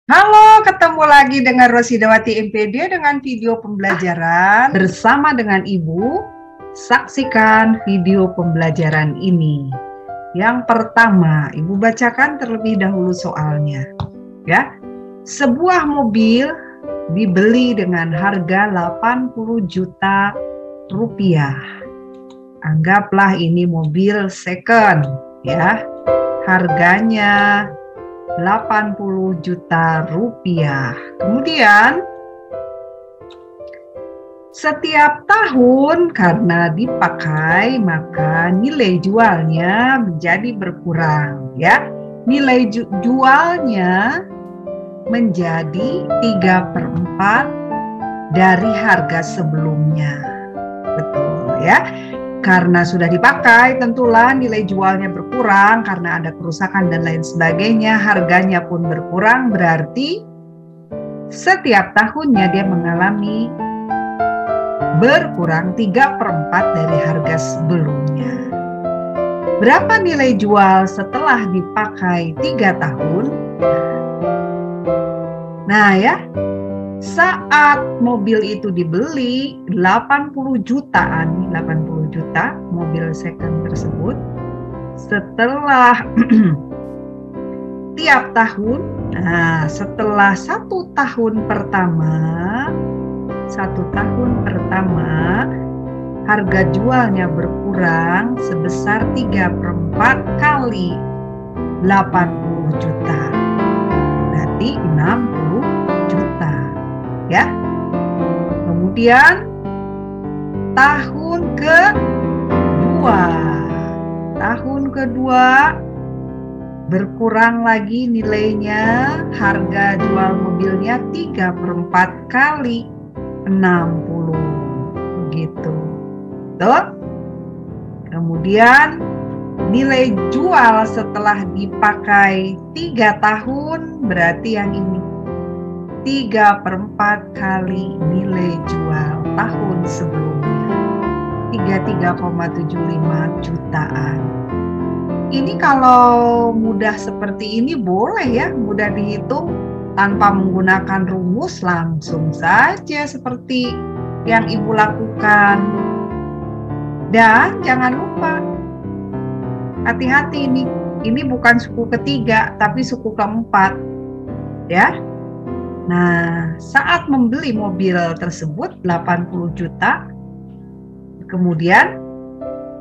Halo, ketemu lagi dengan Rosidawati MPD dengan video pembelajaran bersama dengan Ibu. Saksikan video pembelajaran ini. Yang pertama, Ibu bacakan terlebih dahulu soalnya. Ya, sebuah mobil dibeli dengan harga 80 juta rupiah. Anggaplah ini mobil second, ya. Harganya 80 juta rupiah. Kemudian setiap tahun karena dipakai maka nilai jualnya menjadi berkurang, ya. Nilai jualnya menjadi 3/4 dari harga sebelumnya. Betul, ya. Karena sudah dipakai, tentulah nilai jualnya berkurang karena ada kerusakan dan lain sebagainya, harganya pun berkurang, berarti setiap tahunnya dia mengalami berkurang 3/4 dari harga sebelumnya. Berapa nilai jual setelah dipakai 3 tahun? Nah ya, saat mobil itu dibeli 80 jutaan, 80 juta mobil second tersebut, setelah tiap tahun, nah setelah 1 tahun pertama, harga jualnya berkurang sebesar 3/4 kali 80 juta, berarti 60 juta. Ya. Kemudian tahun kedua berkurang lagi nilainya, harga jual mobilnya 3/4 kali 60, begitu. Tuh. Kemudian nilai jual setelah dipakai 3 tahun berarti yang ini 3/4 kali nilai jual tahun sebelumnya, 33,75 jutaan. Ini kalau mudah seperti ini boleh ya, mudah dihitung tanpa menggunakan rumus, langsung saja seperti yang Ibu lakukan. Dan jangan lupa, hati-hati ini bukan suku ketiga tapi suku keempat, ya. Nah, saat membeli mobil tersebut 80 juta, kemudian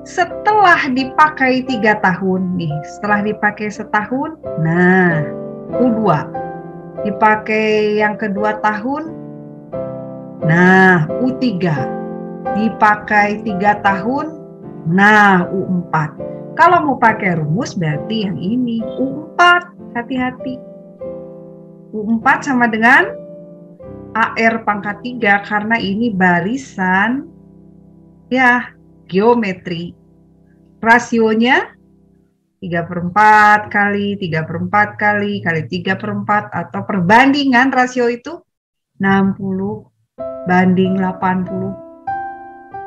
setelah dipakai 3 tahun nih, setelah dipakai setahun, nah U2, dipakai yang kedua tahun, nah U3, dipakai 3 tahun, nah U4. Kalau mau pakai rumus berarti yang ini U4, hati-hati. U4 sama dengan AR pangkat 3 karena ini barisan ya geometri. Rasionya 3/4 kali 3/4 kali 3/4 atau perbandingan rasio itu 60 banding 80,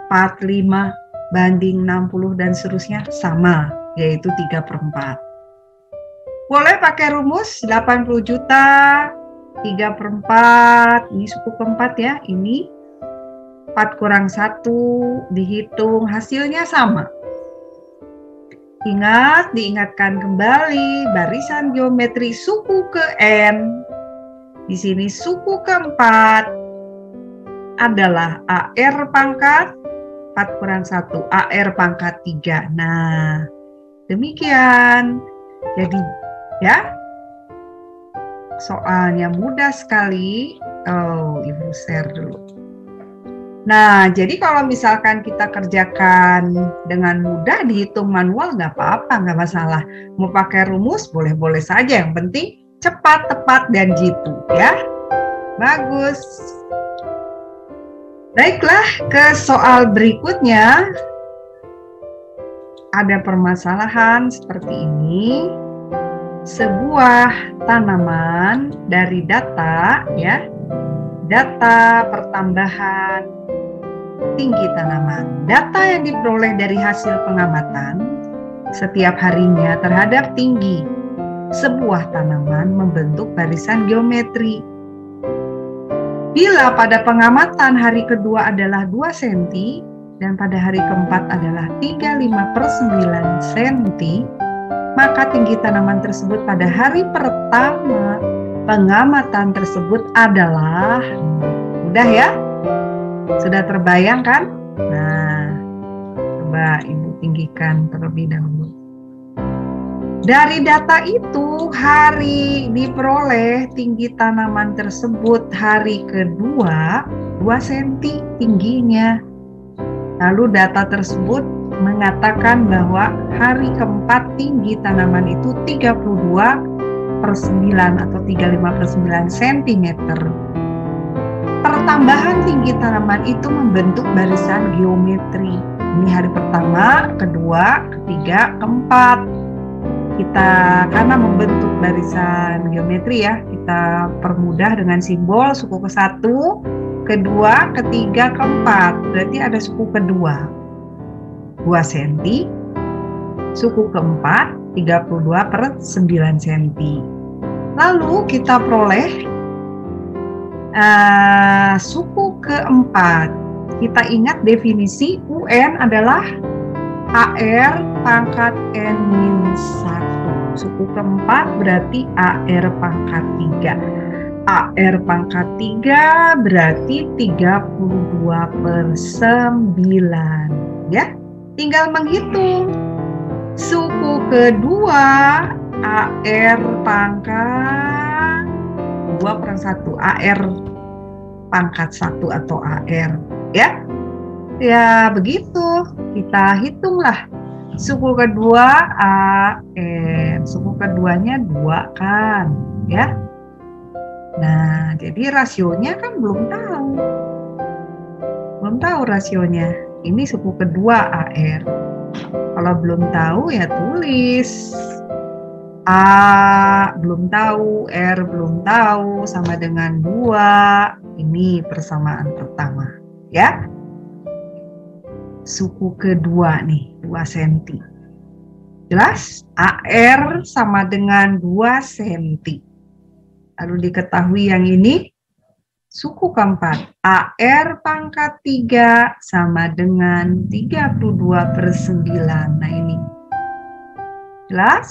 45 banding 60 dan seterusnya sama, yaitu 3/4. Boleh pakai rumus 80 juta 3/4, ini suku keempat ya, ini 4 kurang 1, dihitung hasilnya sama. Diingatkan kembali barisan geometri suku ke N. Di sini suku keempat adalah AR pangkat 4 kurang 1, AR pangkat 3. Nah, demikian. Jadi ya, soalnya mudah sekali. Oh, Ibu share dulu. Nah, jadi kalau misalkan kita kerjakan dengan mudah, dihitung manual nggak apa-apa, nggak masalah. Mau pakai rumus boleh-boleh saja, yang penting cepat, tepat, dan jitu ya. Bagus. Baiklah, ke soal berikutnya. Ada permasalahan seperti ini. Sebuah tanaman dari data ya, data pertambahan tinggi tanaman. Data yang diperoleh dari hasil pengamatan setiap harinya terhadap tinggi sebuah tanaman membentuk barisan geometri. Bila pada pengamatan hari kedua adalah 2 cm dan pada hari keempat adalah 35/9 cm, maka tinggi tanaman tersebut pada hari pertama pengamatan tersebut adalah, mudah ya? Sudah terbayang kan? Nah, coba Ibu tinggikan terlebih dahulu. Dari data itu, hari diperoleh tinggi tanaman tersebut hari kedua 2 cm tingginya. Lalu data tersebut mengatakan bahwa hari keempat tinggi tanaman itu 32/9 atau 35/9 cm. Pertambahan tinggi tanaman itu membentuk barisan geometri. Ini hari pertama, kedua, ketiga, keempat. Karena membentuk barisan geometri ya, kita permudah dengan simbol suku ke-1, kedua, ketiga, keempat. Berarti ada suku kedua 2 cm, suku keempat 32/9 cm. Lalu kita peroleh suku keempat. Kita ingat definisi UN adalah AR pangkat N-1. Suku keempat berarti AR pangkat 3. AR pangkat 3 berarti 32/9. Ya, tinggal menghitung. Suku kedua AR pangkat 2/1. AR pangkat 1 atau AR. Ya, ya begitu. Kita hitunglah. Suku kedua AR. Suku keduanya 2 kan. Ya. Nah, jadi rasionya kan belum tahu. Belum tahu rasionya. Ini suku kedua AR. Kalau belum tahu ya tulis. A belum tahu, R belum tahu, sama dengan 2. Ini persamaan pertama, ya. Suku kedua nih, 2 cm. Jelas? AR sama dengan 2 cm. Lalu diketahui yang ini, suku keempat, AR pangkat 3 sama dengan 32/9. Nah ini. Jelas?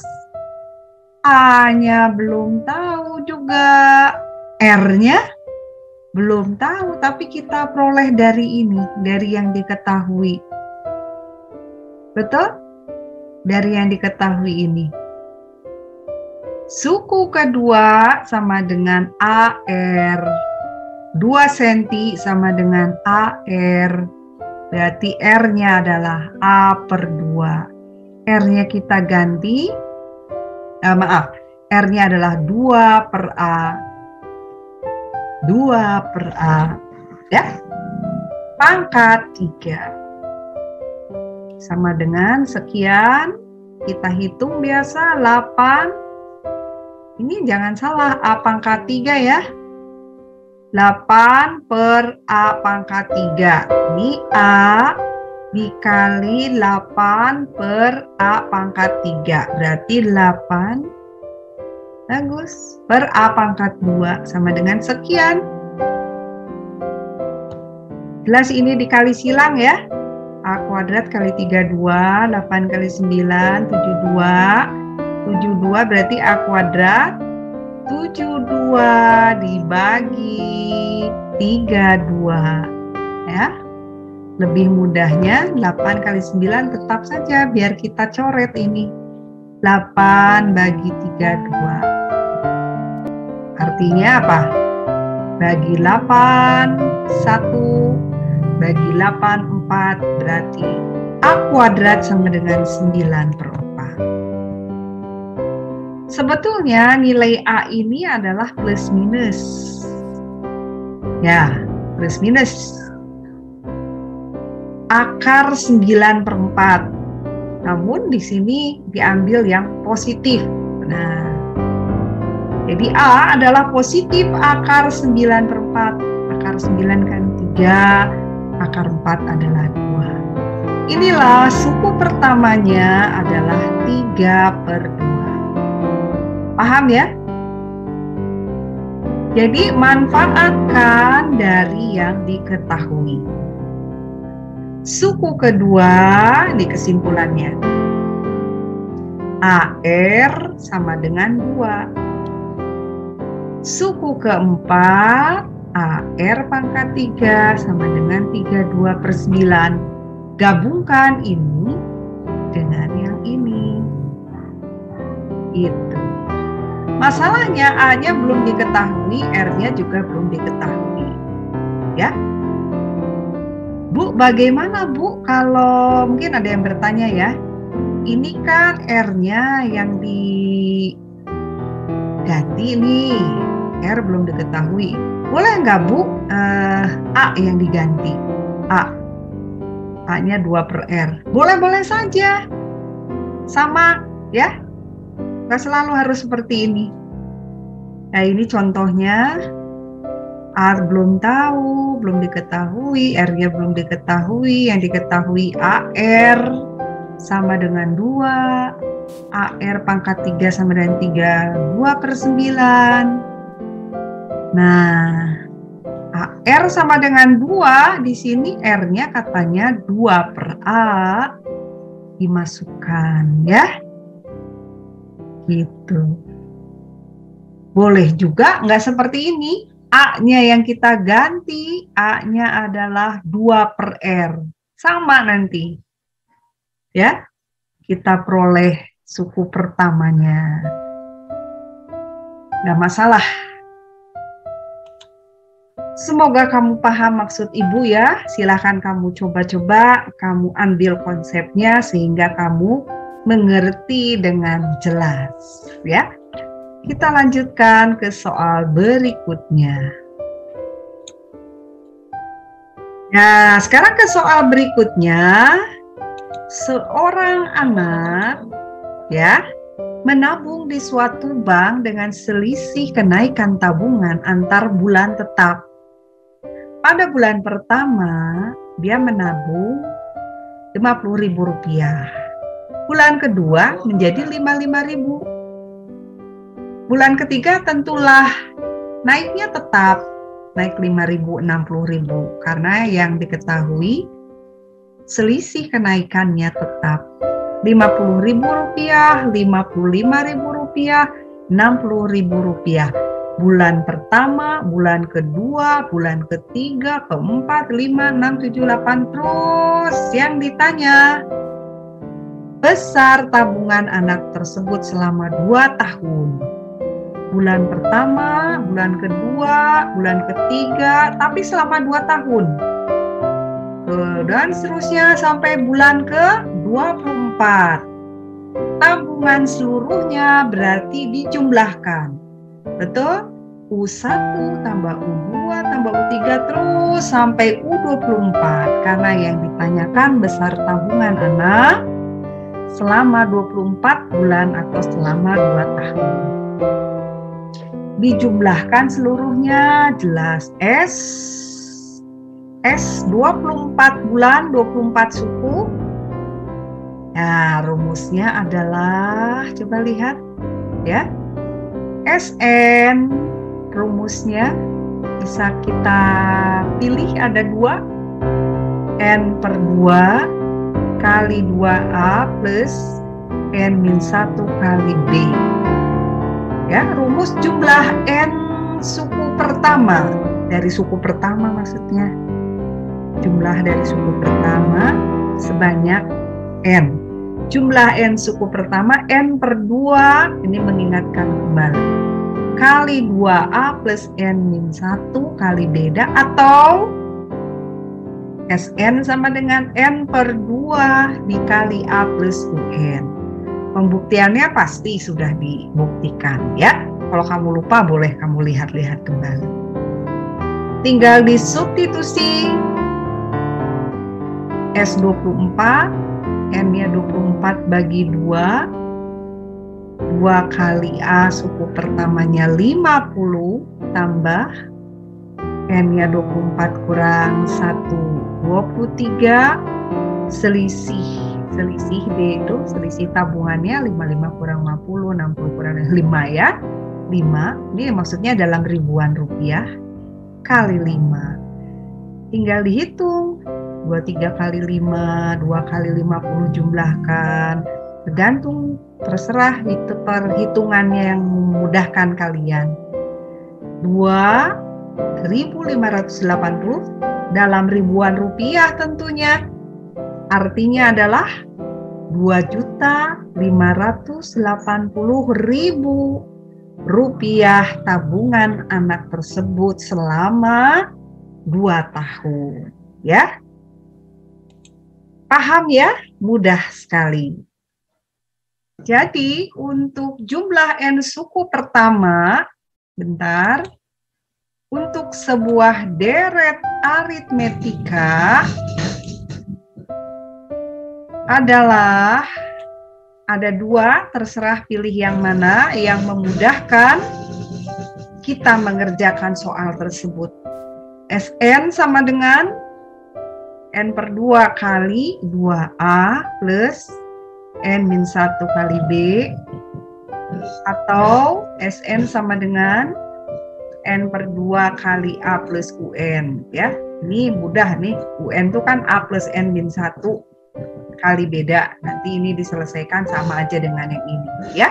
A-nya belum tahu juga. R-nya belum tahu, tapi kita peroleh dari ini, dari yang diketahui. Betul? Dari yang diketahui ini. Suku kedua sama dengan AR. 2 cm sama dengan AR. Berarti R-nya adalah A/2. R-nya kita ganti. R-nya adalah 2/A. 2/A. Ya. Pangkat 3. Sama dengan sekian. Kita hitung biasa 8. Ini jangan salah, A pangkat 3 ya. 8/A pangkat 3. Ini A dikali 8/A pangkat 3. Berarti 8. Bagus. Per A pangkat 2 sama dengan sekian. Jelas ini dikali silang ya. A kuadrat kali 32, 8 kali 9, 72. 72 berarti A kuadrat. 72 dibagi 32. Ya. Lebih mudahnya 8 kali 9 tetap saja biar kita coret ini. 8 bagi 32. Artinya apa? Bagi 8, 1, bagi 8, 4, berarti A kuadrat sama dengan 9/4. Sebetulnya nilai A ini adalah plus minus. Ya, plus minus. Akar 9/4. Namun di sini diambil yang positif. Nah, jadi A adalah positif akar 9/4. Akar 9 kan 3, akar 4 adalah 2. Inilah suku pertamanya adalah 3/2. Paham ya? Jadi manfaatkan dari yang diketahui. Suku kedua di kesimpulannya. AR sama dengan 2. Suku keempat, AR pangkat 3 sama dengan 32/9. Gabungkan ini dengan yang ini. Itu. Masalahnya A-nya belum diketahui, R-nya juga belum diketahui. Ya. Bu, bagaimana Bu kalau mungkin ada yang bertanya ya. Ini kan R-nya yang diganti nih. R belum diketahui. Boleh nggak Bu A yang diganti? A-nya 2/R. Boleh-boleh saja. Sama ya. Nggak selalu harus seperti ini. Nah ini contohnya, A belum tahu, belum diketahui, R-nya belum diketahui, yang diketahui AR sama dengan 2, AR pangkat 3 sama dengan 3, 2/9. Nah, AR sama dengan 2, di sini R-nya katanya 2/A, dimasukkan ya. Gitu. Boleh juga nggak seperti ini. A-nya yang kita ganti, A-nya adalah 2/R. Sama nanti. Ya, kita peroleh suku pertamanya. Nggak masalah. Semoga kamu paham maksud Ibu ya. Silahkan kamu coba-coba, kamu ambil konsepnya sehingga kamu mengerti dengan jelas ya. Kita lanjutkan ke soal berikutnya. Nah, sekarang ke soal berikutnya. Seorang anak ya menabung di suatu bank dengan selisih kenaikan tabungan antar bulan tetap. Pada bulan pertama dia menabung Rp50.000. Bulan kedua menjadi 55.000. Bulan ketiga tentulah naiknya tetap naik 5.000, 60.000 karena yang diketahui selisih kenaikannya tetap Rp50.000, Rp55.000, Rp60.000. Bulan pertama, bulan kedua, bulan ketiga, keempat, 5, 6, 7, 8 terus yang ditanya besar tabungan anak tersebut selama 2 tahun. Bulan pertama, bulan kedua, bulan ketiga, tapi selama 2 tahun. Dan seterusnya sampai bulan ke-24. Tabungan seluruhnya berarti dijumlahkan. Betul? U1 tambah U2 tambah U3 terus sampai U24. Karena yang ditanyakan besar tabungan anak selama 24 bulan atau selama 2 tahun. Dijumlahkan seluruhnya jelas S 24 bulan 24 suku. Nah, rumusnya adalah coba lihat ya. SN rumusnya bisa kita pilih ada 2. N/2 kali 2A plus N-1 kali B. Ya, rumus jumlah N suku pertama. Dari suku pertama maksudnya. Jumlah dari suku pertama sebanyak N. Jumlah N suku pertama N/2, ini mengingatkan kembali. Kali 2A plus N-1 kali beda atau Sn sama dengan N/2 dikali A plus UN. Pembuktiannya pasti sudah dibuktikan ya. Kalau kamu lupa boleh kamu lihat-lihat kembali. Tinggal disubstitusi. S24, N-nya 24 bagi 2. 2 kali A suku pertamanya 50 tambah N-nya 24 kurang 1, 23, selisih Selisih D itu, selisih tabungannya 55 kurang 50, 60 kurang 5 ya. 5, ini maksudnya dalam ribuan rupiah, kali 5. Tinggal dihitung, 23 kali 5, 2 kali 50 jumlahkan. Tergantung, terserah itu perhitungannya yang memudahkan kalian. 2.580 dalam ribuan rupiah tentunya. Artinya adalah 2.580.000 rupiah tabungan anak tersebut selama 2 tahun. Ya, paham ya? Mudah sekali. Jadi untuk jumlah N suku pertama, bentar, untuk sebuah deret aritmetika adalah ada 2, terserah pilih yang mana yang memudahkan kita mengerjakan soal tersebut. Sn sama dengan N per 2 kali 2A plus N-1 kali B, atau Sn sama dengan N per 2 kali A plus UN. Ya, ini mudah nih, UN itu kan A plus N-1 kali beda. Nanti ini diselesaikan sama aja dengan yang ini ya.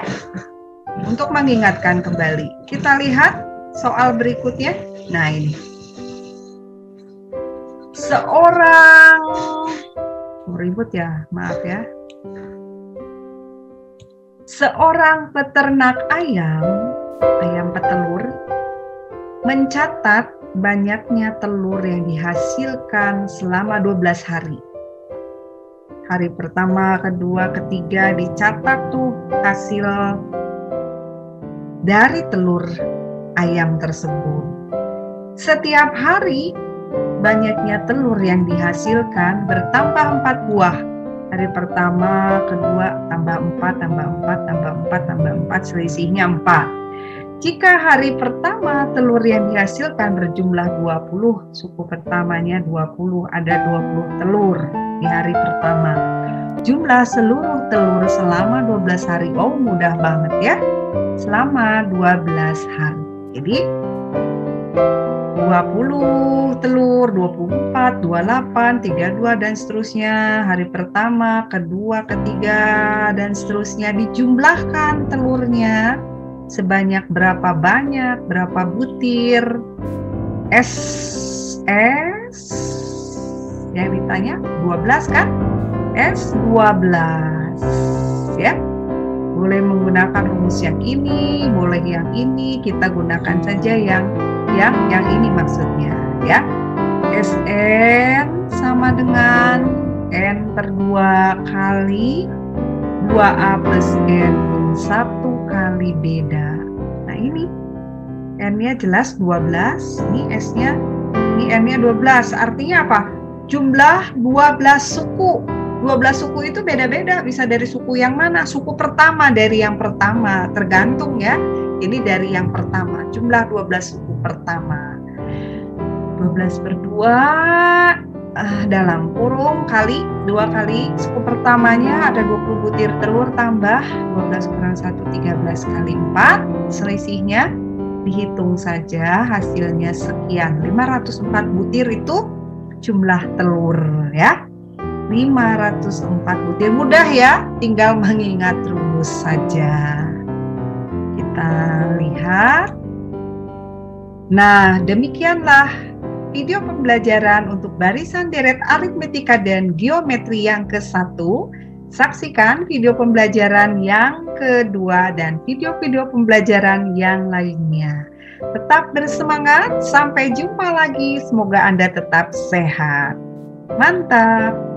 Untuk mengingatkan kembali, kita lihat soal berikutnya. Nah ini, seorang ribut ya, maaf ya. Seorang peternak ayam petelur mencatat banyaknya telur yang dihasilkan selama 12 hari. Hari pertama, kedua, ketiga dicatat tuh hasil dari telur ayam tersebut. Setiap hari banyaknya telur yang dihasilkan bertambah 4 buah. Hari pertama, kedua, tambah 4, tambah 4, tambah 4, tambah 4, selisihnya 4. Jika hari pertama telur yang dihasilkan berjumlah 20, suku pertamanya 20, ada 20 telur di hari pertama. Jumlah seluruh telur selama 12 hari, oh mudah banget ya, selama 12 hari. Jadi 20 telur, 24, 28, 32 dan seterusnya. Hari pertama, kedua, ketiga dan seterusnya dijumlahkan telurnya sebanyak berapa banyak, berapa butir. S yang ditanya 12 kan? S12 ya. Boleh menggunakan rumus yang ini, boleh yang ini, kita gunakan saja yang ini maksudnya ya. Sn sama dengan N per 2 kali 2A plus N-1 kali beda. Nah ini N-nya jelas 12, ini S-nya, ini N-nya 12. Artinya apa? Jumlah 12 suku. 12 suku itu beda-beda, bisa dari suku yang mana? Suku pertama, dari yang pertama, tergantung ya. Ini dari yang pertama, jumlah 12 suku pertama. 12 per 2 dalam kurung kali 2 kali suku pertamanya ada 20 butir telur tambah 12 kurang 1, 13 kali 4, selisihnya dihitung saja hasilnya sekian. 504 butir itu jumlah telur ya. 504 butir, mudah ya, tinggal mengingat rumus saja. Kita lihat. Nah, demikianlah video pembelajaran untuk barisan deret aritmetika dan geometri yang ke-1. Saksikan video pembelajaran yang kedua dan video-video pembelajaran yang lainnya. Tetap bersemangat, sampai jumpa lagi. Semoga Anda tetap sehat. Mantap!